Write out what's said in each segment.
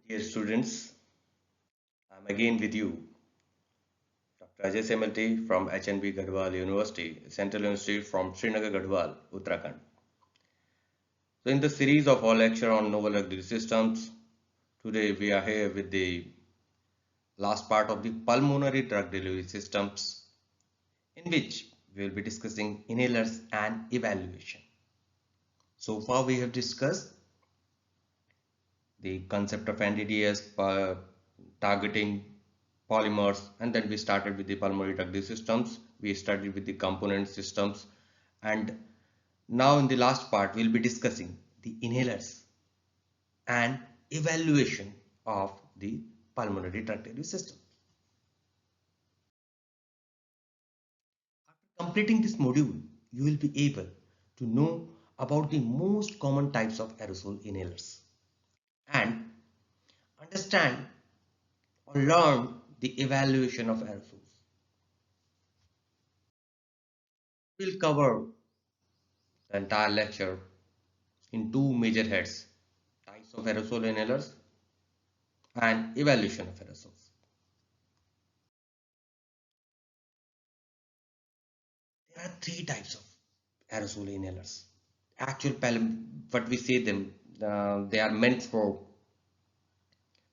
Dear students, I'm again with you, Dr. Ajay Semalty from HNB Gadwal University, Central University from Srinagar, Gadwal, Uttarakhand. So in the series of our lecture on novel drug systems, today we are here with the last part of the pulmonary drug delivery systems, in which we will be discussing inhalers and evaluation. So far we have discussed the concept of Ndds, targeting polymers, and then we started with the pulmonary drug systems. We started with the component systems, and now in the last part we'll be discussing the inhalers and evaluation of the pulmonary drug delivery system. After completing this module, you will be able to know about the most common types of aerosol inhalers and understand or learn the evaluation of aerosols. We'll cover the entire lecture in two major heads: types of aerosol inhalers and evaluation of aerosols. There are three types of aerosol inhalers. What we say them, they are meant for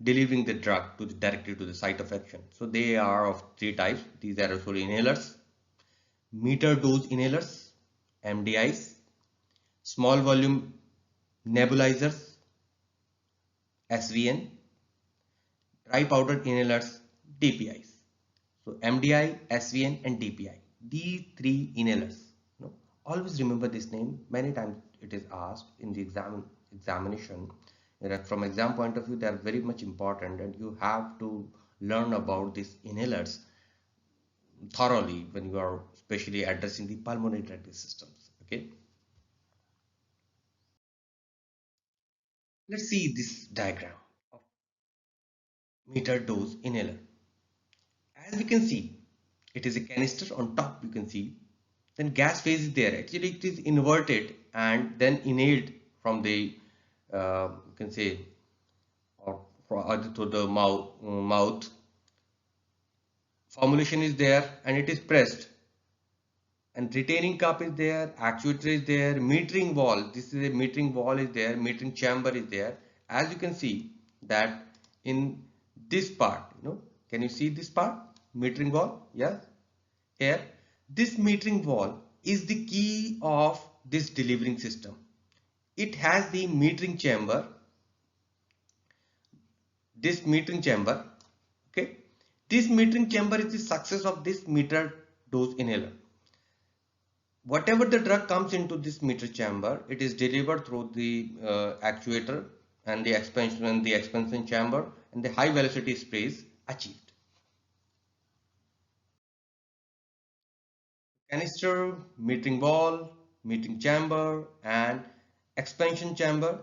delivering the drug directly to the site of action. So they are of three types. These aerosol inhalers: meter dose inhalers, MDIs; small volume nebulizers, SVN; dry powder inhalers, DPIs. So MDI, SVN and DPI. These three inhalers. Always remember this name. Many times it is asked in the examination. From exam point of view, they are very much important, and you have to learn about these inhalers thoroughly when you are especially addressing the pulmonary drug systems. Okay. Let's see this diagram of meter dose inhaler. As we can see, it is a canister. On top you can see, then gas phase is there. Actually it is inverted and then inhaled from the you can say, or to the mouth. Formulation is there and it is pressed, and retaining cup is there, actuator is there, metering wall, this is a metering wall is there, metering chamber is there. As you can see that in this part, can you see this part, metering wall? Yeah, here this metering wall is the key of this delivering system. It has the metering chamber, this metering chamber. Okay, this metering chamber is the success of this meter dose inhaler. Whatever the drug comes into this meter chamber, it is delivered through the actuator and the expansion chamber, and the high velocity spray is achieved. Canister, metering wall, metering chamber and expansion chamber,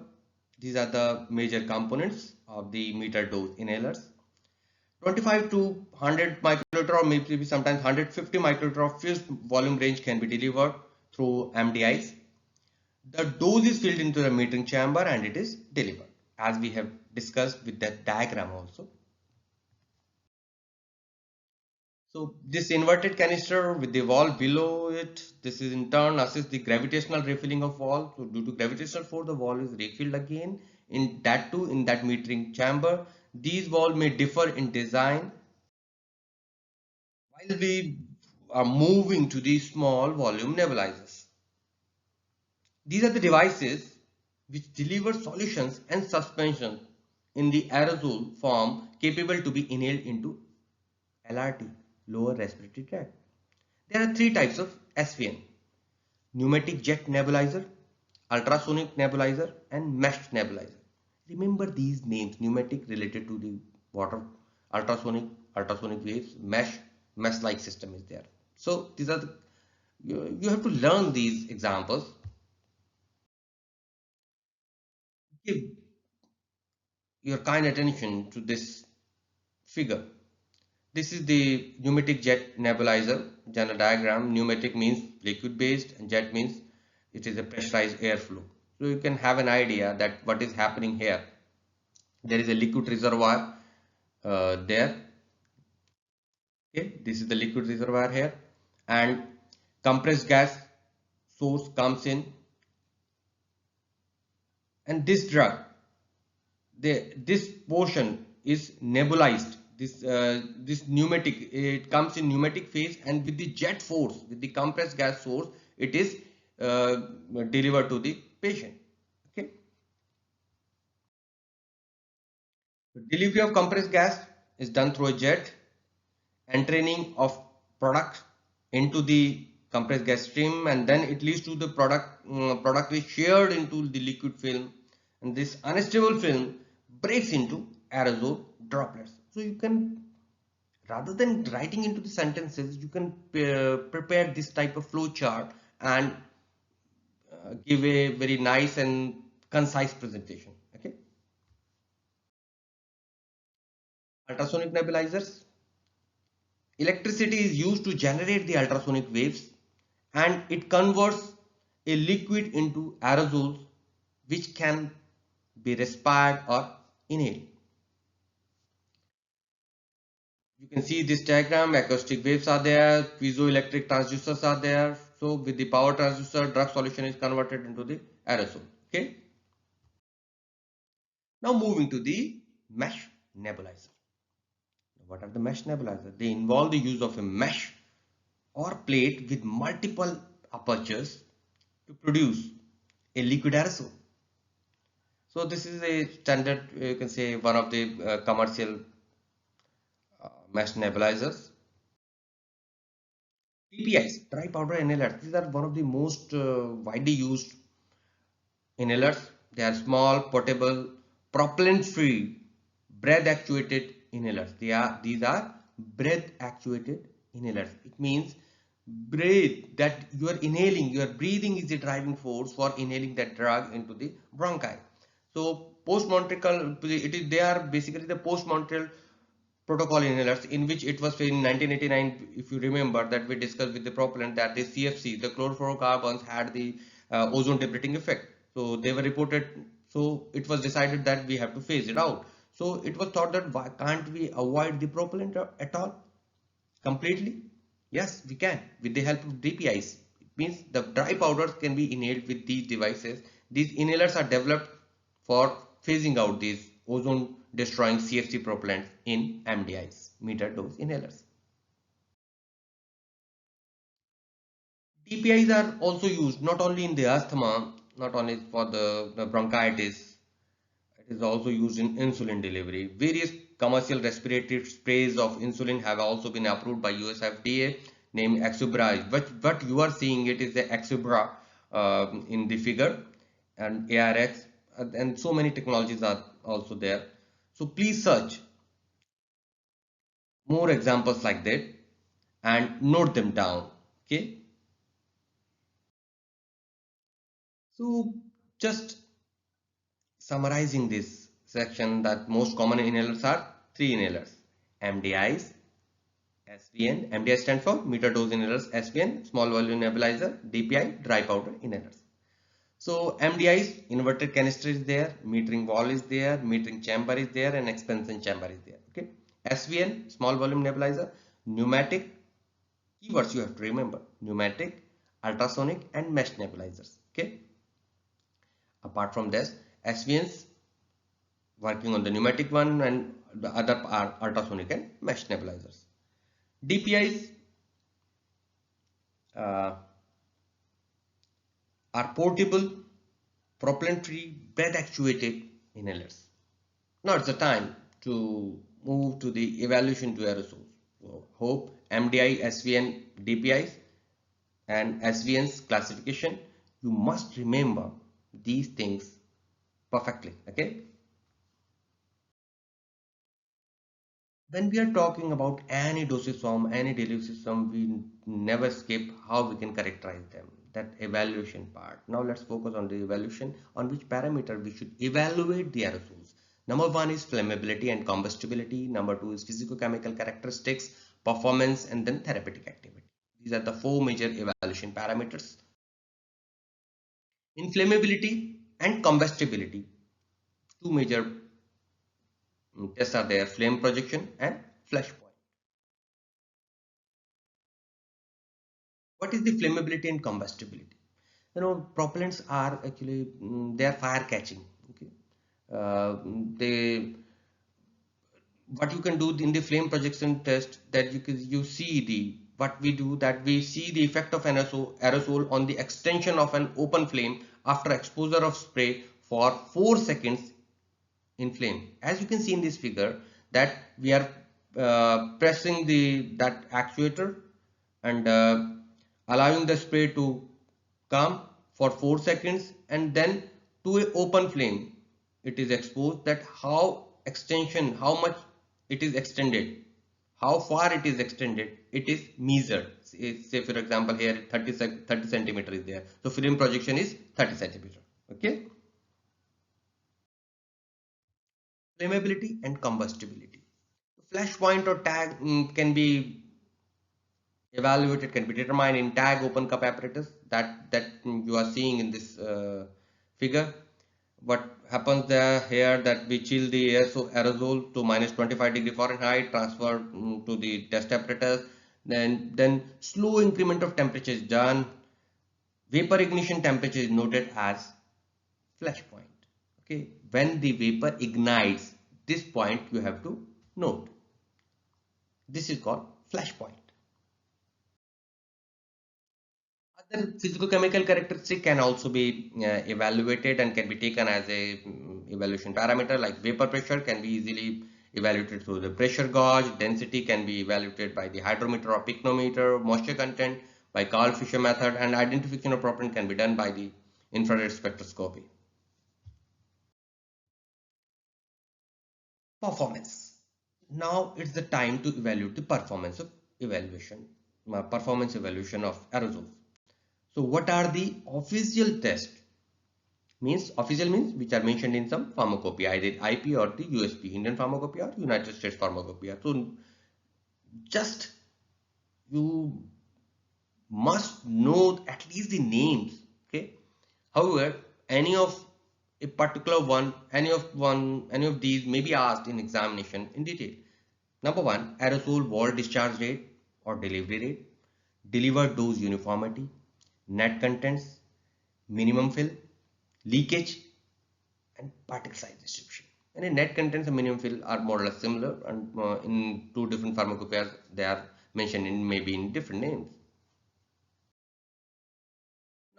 these are the major components of the meter dose inhalers. 25 to 100 microliter or maybe sometimes 150 microliter of fused volume range can be delivered through MDIs. The dose is filled into the metering chamber and it is delivered, as we have discussed with that diagram also. So this inverted canister with the wall below it, this is in turn assists the gravitational refilling of wall. So due to gravitational force, the wall is refilled again, in that too in that metering chamber. These walls may differ in design while we are moving to these small volume nebulizers. These are the devices which deliver solutions and suspension in the aerosol form capable to be inhaled into LRT, lower respiratory tract. There are three types of SVN: pneumatic jet nebulizer, ultrasonic nebulizer and meshed nebulizer. Remember these names: pneumatic related to the water, ultrasonic waves, mesh like system is there. So these are you have to learn these examples. Give your kind attention to this figure. This is the pneumatic jet nebulizer general diagram. Pneumatic means liquid based and jet means it is a pressurized airflow. So you can have an idea that what is happening here. There is a liquid reservoir there. Okay, this is the liquid reservoir here, and compressed gas source comes in, and this drug, this portion is nebulized. This pneumatic, it comes in pneumatic phase, and with the jet force, with the compressed gas source, it is uh, delivered to the patient. Okay, the delivery of compressed gas is done through a jet, entraining of product into the compressed gas stream, and then it leads to the product is shared into the liquid film, and this unstable film breaks into aerosol droplets. So you can, rather than writing into the sentences, you can prepare this type of flow chart and give a very nice and concise presentation. Okay, ultrasonic nebulizers. Electricity is used to generate the ultrasonic waves, and it converts a liquid into aerosols which can be respired or inhaled. You can see this diagram, acoustic waves are there, piezoelectric transducers are there. So with the power transducer, drug solution is converted into the aerosol. Okay. Now moving to the mesh nebulizer. What are the mesh nebulizers? They involve the use of a mesh or plate with multiple apertures to produce a liquid aerosol. So this is a standard, you can say, one of the commercial mesh nebulizers. DPIs, dry powder inhalers. These are one of the most widely used inhalers. They are small, portable, propellant-free, breath-actuated inhalers. These are breath-actuated inhalers. It means breathe, that you are inhaling, your breathing is the driving force for inhaling that drug into the bronchi. So post-Montreal, they are basically the post-Montreal protocol inhalers, in which it was in 1989, if you remember, that we discussed with the propellant that the CFC, the chlorofluorocarbons, had the ozone depleting effect. So they were reported, so it was decided that we have to phase it out. So it was thought that why can't we avoid the propellant at all completely? Yes, we can, with the help of DPIs. It means the dry powders can be inhaled with these devices. These inhalers are developed for phasing out these ozone destroying CFC propellants in MDIs, meter dose inhalers. DPIs are also used not only in the asthma, not only for the bronchitis, it is also used in insulin delivery. Various commercial respiratory sprays of insulin have also been approved by US FDA, named Exubra. What you are seeing, it is the Exubra in the figure, and ARX, and so many technologies are also there. So please search more examples like that and note them down. Okay. So just summarizing this section, that most common inhalers are three inhalers: MDIs, SVN. MDI stands for meter dose inhalers, SVN small volume nebulizer, DPI dry powder inhalers. So MDIs, inverted canister is there, metering valve is there, metering chamber is there, and expansion chamber is there. Okay. SVN, small volume nebulizer, pneumatic. Keywords you have to remember: pneumatic, ultrasonic, and mesh nebulizers. Okay. Apart from this, SVNs working on the pneumatic one, and the other are ultrasonic and mesh nebulizers. DPIs uh, are portable, propellant-free, breath-actuated inhalers. Now it's the time to move to the evaluation to aerosols. So, hope MDI, SVN, DPIs, and SVN's classification. You must remember these things perfectly. Okay. When we are talking about any dosage form, any delivery system, we never skip how we can characterize them. That evaluation part. Now let's focus on the evaluation, on which parameter we should evaluate the aerosols. Number one is flammability and combustibility. Number two is physicochemical characteristics, performance, and then therapeutic activity. These are the four major evaluation parameters. In flammability and combustibility, two major tests are there: flame projection and flash point. What is the flammability and combustibility? Propellants are actually they are fire catching. Okay, they what you can do in the flame projection test, that you see the what we do, that we see the effect of aerosol on the extension of an open flame after exposure of spray for 4 seconds in flame. As you can see in this figure, that we are pressing that actuator and allowing the spray to come for 4 seconds, and then to a open flame it is exposed. That how much it is extended, how far it is extended, it is measured. Say for example here 30 centimeter is there, so film projection is 30 centimeter. Okay. Flammability and combustibility. Flash point or tag can be evaluated, can be determined in tag open cup apparatus that you are seeing in this figure. What happens there here, that we chill the aerosol to minus 25 degree Fahrenheit, transfer to the test apparatus, then slow increment of temperature is done. Vapor ignition temperature is noted as flash point. Okay, when the vapor ignites, this point you have to note. This is called flash point. Other physical chemical characteristic can also be evaluated and can be taken as a evaluation parameter, like vapor pressure can be easily evaluated through the pressure gauge, density can be evaluated by the hydrometer or pycnometer, moisture content by Carl Fisher method, and identification of propellant can be done by the infrared spectroscopy. Performance. Now it's the time to evaluate the performance evaluation of aerosols. So what are the official tests? Means official means which are mentioned in some pharmacopoeia, either IP or the USP, Indian pharmacopoeia or United States pharmacopoeia. So just you must know at least the names. Okay. However, any of a particular one, any of these may be asked in examination in detail. Number one, aerosol wall discharge rate or delivery rate, delivered dose uniformity, net contents, minimum fill, leakage, and particle size distribution. And in net contents and minimum fill are more or less similar, and in two different pharmacopoeias they are mentioned in maybe in different names.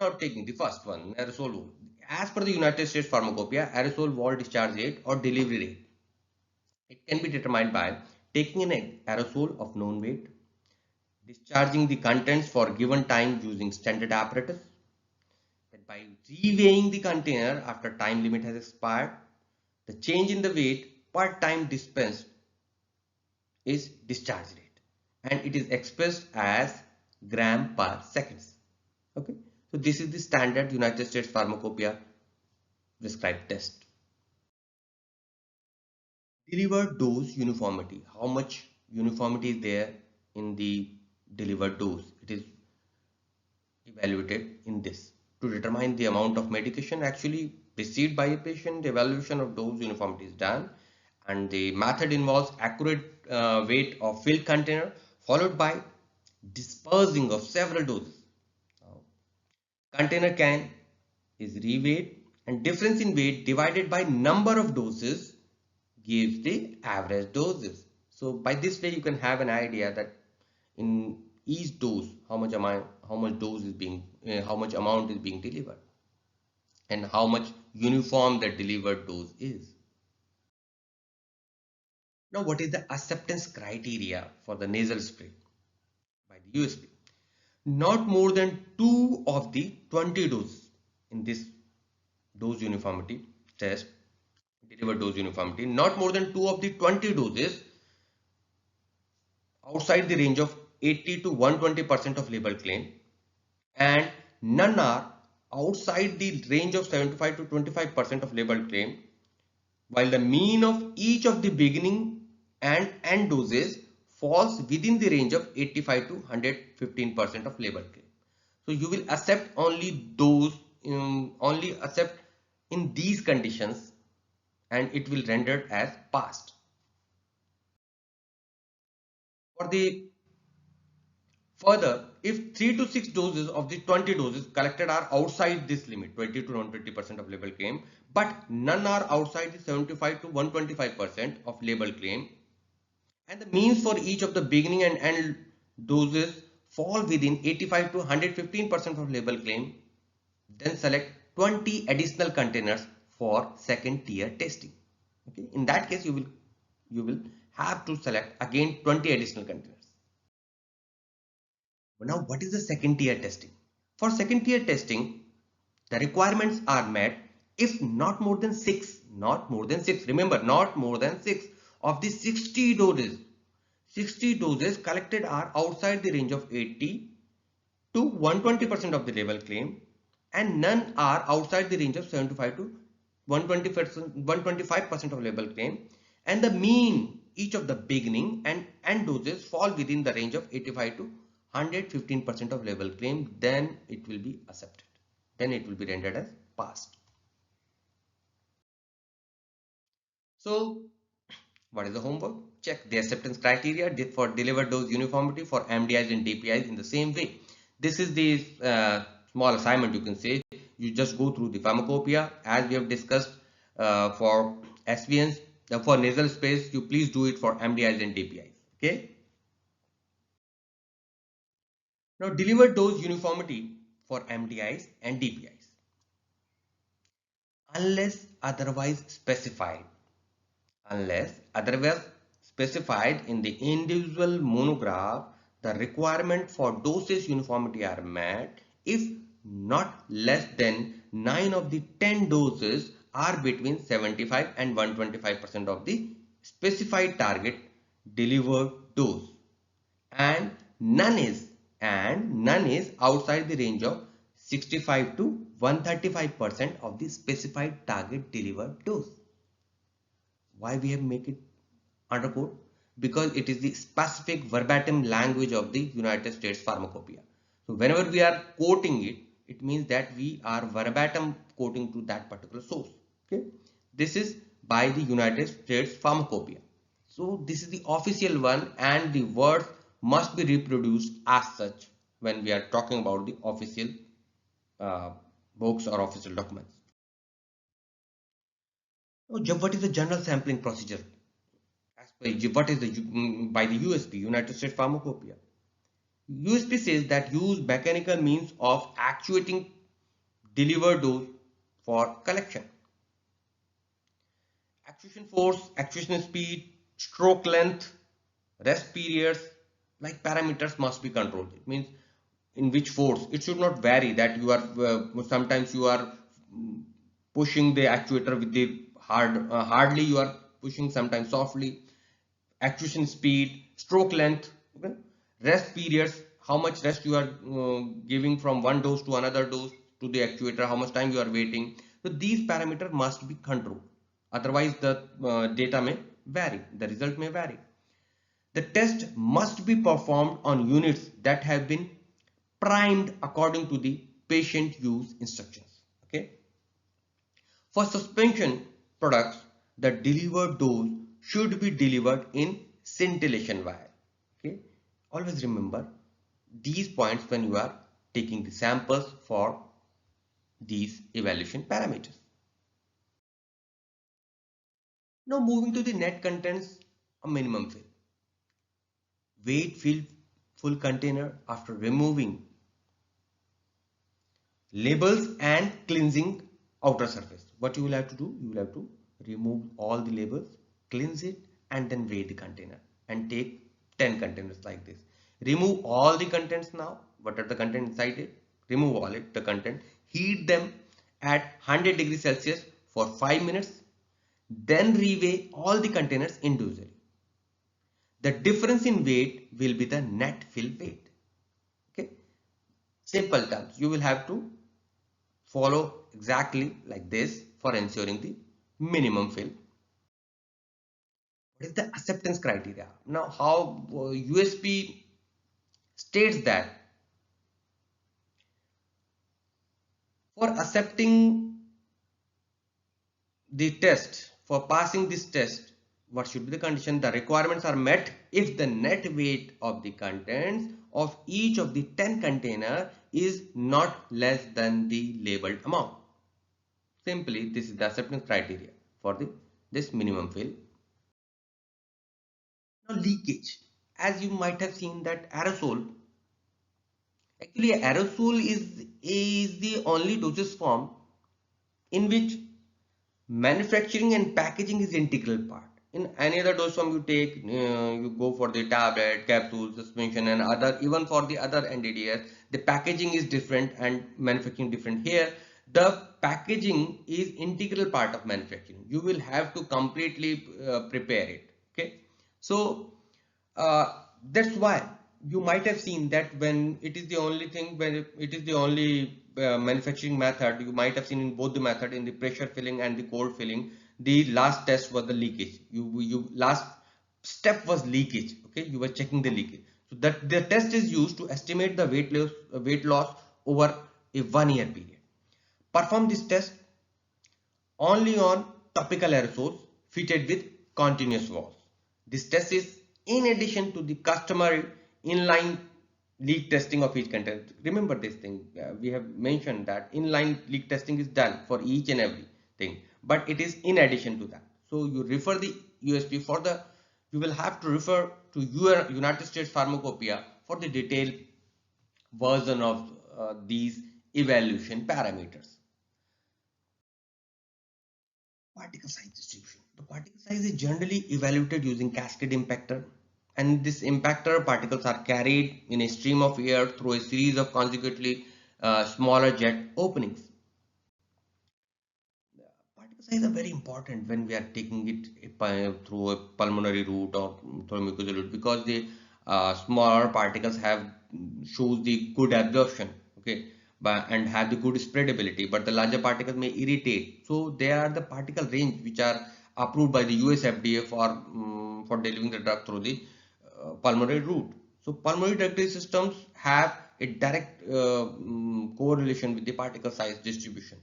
Now taking the first one, aerosol wall. As per the United States pharmacopoeia, aerosol wall discharge rate or delivery rate, it can be determined by taking an aerosol of known weight, discharging the contents for given time using standard apparatus, that by reweighing the container after time limit has expired, the change in the weight per time dispensed is discharge rate, and it is expressed as gram per seconds. Okay, so this is the standard United States pharmacopoeia prescribed test. Delivered dose uniformity. How much uniformity is there in the delivered dose? It is evaluated in this to determine the amount of medication actually received by a patient. The evaluation of dose uniformity is done, and the method involves accurate weight of filled container followed by dispersing of several doses. Now, container can is reweighed, and difference in weight divided by number of doses gives the average doses. So by this way you can have an idea that in each dose how much amount is being delivered, and how much uniform the delivered dose is. Now what is the acceptance criteria for the nasal spray by the USP? Not more than 2 of the 20 doses in this dose uniformity test, delivered dose uniformity, not more than 2 of the 20 doses outside the range of 80 to 120% of label claim, and none are outside the range of 75 to 25% of label claim, while the mean of each of the beginning and end doses falls within the range of 85 to 115% of label claim. So you will accept only those, only accept in these conditions, and it will render as passed. For the further, if 3 to 6 doses of the 20 doses collected are outside this limit, 20 to 120% of label claim, but none are outside the 75 to 125% of label claim, and the means for each of the beginning and end doses fall within 85 to 115% of label claim, then select 20 additional containers for second tier testing. Okay, in that case you will have to select again 20 additional containers. But now what is the second tier testing? For second tier testing, the requirements are met if not more than 6, remember, not more than 6 of the 60 doses collected are outside the range of 80 to 120% of the label claim, and none are outside the range of 75 to 125% of label claim, and the mean each of the beginning and end doses fall within the range of 85 to 115% of label claim, then it will be accepted. Then it will be rendered as passed. So what is the homework? Check the acceptance criteria for delivered dose uniformity for MDIs and DPIs in the same way. This is the small assignment, you can say. You just go through the pharmacopoeia as we have discussed for SVNs. For nasal space, you please do it for MDIs and DPIs. Okay. Now delivered dose uniformity for MDIs and DPIs. Unless otherwise specified, in the individual monograph, the requirement for dosage uniformity are met if not less than 9 of the 10 doses are between 75 and 125% of the specified target delivered dose, and none is outside the range of 65 to 135% of the specified target delivered dose. Why we have make it undercode? Because it is the specific verbatim language of the United States Pharmacopoeia. So whenever we are quoting it, it means that we are verbatim quoting to that particular source. Okay, this is by the United States Pharmacopoeia. So this is the official one, and the words must be reproduced as such when we are talking about the official books or official documents. Now, what is the general sampling procedure? As per what is the by the USP, United States Pharmacopoeia. USP says that use mechanical means of actuating delivered dose for collection. Actuation force, actuation speed, stroke length, rest periods, like parameters must be controlled. It means in which force. It should not vary that you are sometimes you are pushing the actuator with the hardly you are pushing, sometimes softly. Actuation speed, stroke length, okay? Rest periods, how much rest you are giving from one dose to another dose to the actuator, how much time you are waiting. So these parameters must be controlled. Otherwise, the data may vary, the result may vary. The test must be performed on units that have been primed according to the patient use instructions. Okay. For suspension products, the delivered dose should be delivered in scintillation vial. Okay. Always remember these points when you are taking the samples for these evaluation parameters. Now moving to the net contents, a minimum fill. Wait fill full container after removing labels and cleansing outer surface. What you will have to do, you will have to remove all the labels, cleanse it, and then weigh the container and take 10 containers like this. Remove all the contents now. What are the contents inside it? Remove all the content. Heat them at 100 degrees Celsius for 5 minutes. Then reweigh all the containers individually. The difference in weight will be the net fill weight. Okay. Simple terms. You will have to follow exactly like this for ensuring the minimum fill. What is the acceptance criteria? Now, how USP states that for accepting the test, for passing this test, what should be the condition? The requirements are met if the net weight of the contents of each of the 10 container is not less than the labeled amount. Simply, this is the acceptance criteria for this minimum fill. Now, leakage. As you might have seen that aerosol, actually aerosol is the only dosage form in which manufacturing and packaging is integral part. In any other dose form you take, you go for the tablet, capsule, suspension and other, even for the other Ndds, the packaging is different and manufacturing different. Here, the packaging is integral part of manufacturing. You will have to completely prepare it. Okay. So, that's why you might have seen that when it is the only thing, when it is the only manufacturing method, you might have seen in both the method, in the pressure filling and the cold filling, the last test was the leakage. You last step was leakage. Okay, you were checking the leakage. So that the test is used to estimate the weight loss over a 1 year period. Perform this test only on topical aerosols fitted with continuous walls. This test is in addition to the customary inline leak testing of each container. Remember this thing, we have mentioned that inline leak testing is done for each and every thing, but it is in addition to that. So you refer the USP for the, you will have to refer to your United States Pharmacopoeia for the detailed version of these evaluation parameters. Particle size distribution. The particle size is generally evaluated using cascade impactor, and this impactor particles are carried in a stream of air through a series of consecutively smaller jet openings. Particle size are very important when we are taking it through a pulmonary route or through a mucosal route, because the smaller particles have shows the good absorption, okay, and have the good spreadability, but the larger particles may irritate. So they are the particle range which are approved by the US FDA for delivering the drug through the pulmonary route. So pulmonary delivery systems have a direct correlation with the particle size distribution.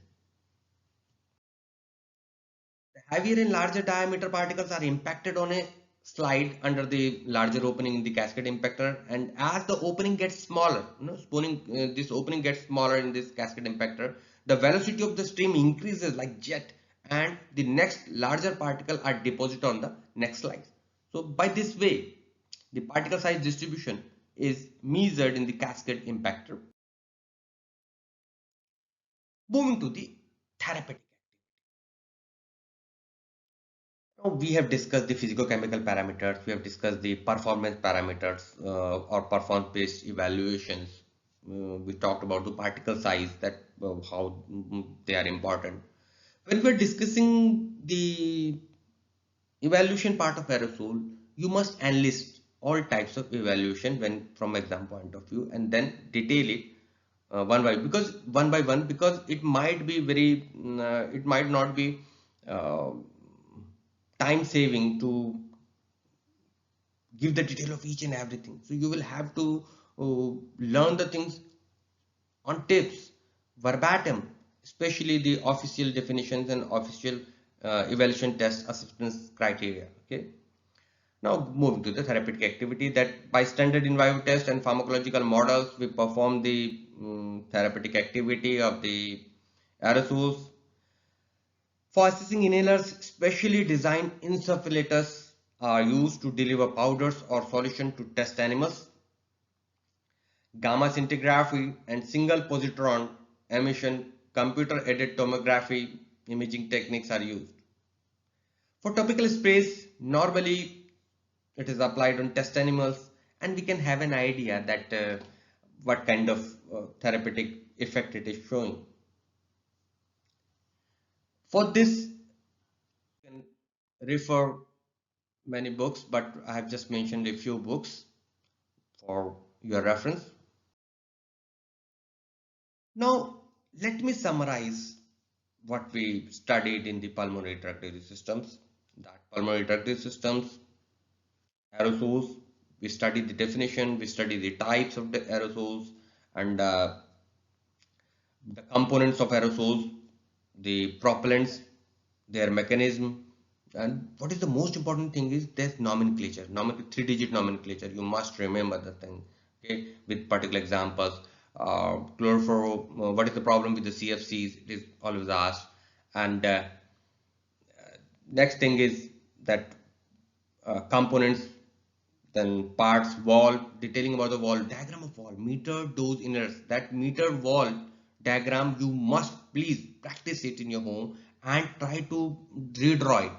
Heavier and larger diameter particles are impacted on a slide under the larger opening in the cascade impactor, and as the opening gets smaller, this opening gets smaller in this cascade impactor, the velocity of the stream increases like jet, and the next larger particle are deposited on the next slide. So by this way, the particle size distribution is measured in the cascade impactor. Moving to the therapeutic. Now, we have discussed the physicochemical parameters, we have discussed the performance parameters or performance-based evaluations. We talked about the particle size, that how they are important. When we're discussing the evaluation part of aerosol, you must enlist all types of evaluation when from exam point of view, and then detail it one by one, because it might be it might not be uh, time saving to give the detail of each and everything. So you will have to learn the things on tips, verbatim, especially the official definitions and official evaluation test acceptance criteria. Okay. Now moving to the therapeutic activity, that by standard in vivo test and pharmacological models, we perform the therapeutic activity of the aerosols. For assessing inhalers, specially designed insufflators are used to deliver powders or solution to test animals. Gamma scintigraphy and single positron emission computer-aided tomography imaging techniques are used. For topical sprays, normally it is applied on test animals, and we can have an idea that what kind of therapeutic effect it is showing. For this, you can refer many books, but I have just mentioned a few books for your reference. Now, let me summarize what we studied in the pulmonary drug delivery systems. That pulmonary drug delivery systems, aerosols, we studied the definition, we studied the types of the aerosols, and the components of aerosols, the propellants, their mechanism, And what is the most important thing is there's nomenclature, 3-digit nomenclature. You must remember the thing. Okay, with particular examples. Chlorofluoro, what is the problem with the CFCs? It is always asked. And next thing is that components, then parts, wall, detailing about the wall, diagram of wall, meter, dose, inners. That meter wall diagram, you must please practice it in your home and try to redraw it.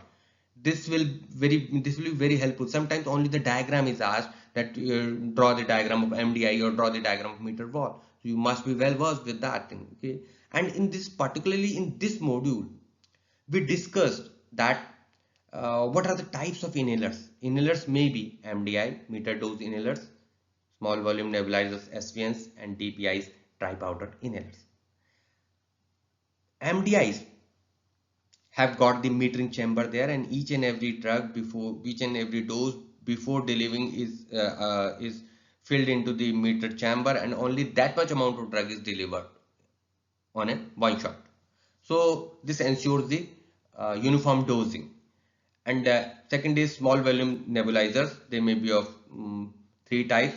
This will be very helpful. Sometimes only the diagram is asked, that draw the diagram of MDI or draw the diagram of meter wall. So you must be well versed with that thing. Okay, and in this, particularly in this module, we discussed that what are the types of inhalers. Inhalers may be MDI, meter dose inhalers, small volume nebulizers, SVNs, and DPIs, dry powder inhalers. MDIs have got the metering chamber there, and each and every drug, before each and every dose before delivering is filled into the meter chamber, and only that much amount of drug is delivered on a one shot. So this ensures the uniform dosing. And second is small volume nebulizers. They may be of three types.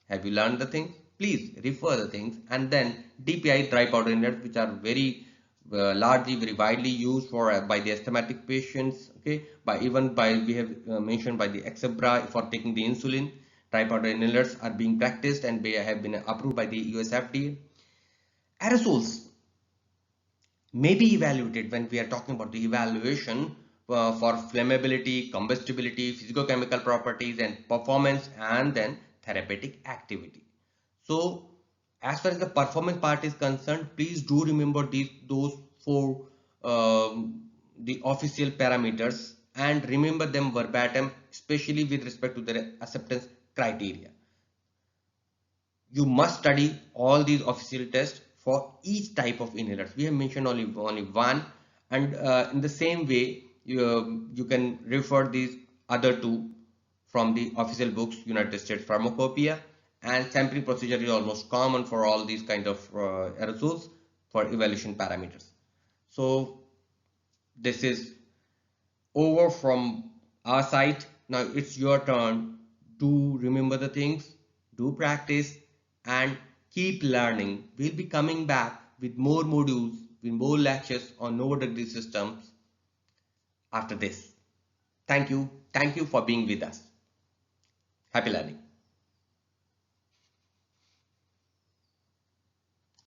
Have you learned the things? Please refer the things. And then DPI, dry powder inhalers, which are very largely, very widely used for by the asthmatic patients. Okay, we have mentioned by the Exebra for taking the insulin. Dry powder inhalers are being practiced and they have been approved by the US FDA. Aerosols may be evaluated when we are talking about the evaluation for flammability, combustibility, physicochemical properties, and performance, and then therapeutic activity. So as far as the performance part is concerned, please do remember those four the official parameters, and remember them verbatim, especially with respect to the acceptance criteria. You must study all these official tests for each type of inhalers. We have mentioned only one, and in the same way, you can refer these other two from the official books, United States Pharmacopoeia, and sampling procedure is almost common for all these kind of aerosols for evaluation parameters. So this is over from our side. Now it's your turn. Do remember the things, do practice, and keep learning. We'll be coming back with more modules, with more lectures on novel drug systems after this. Thank you. Thank you for being with us. Happy learning.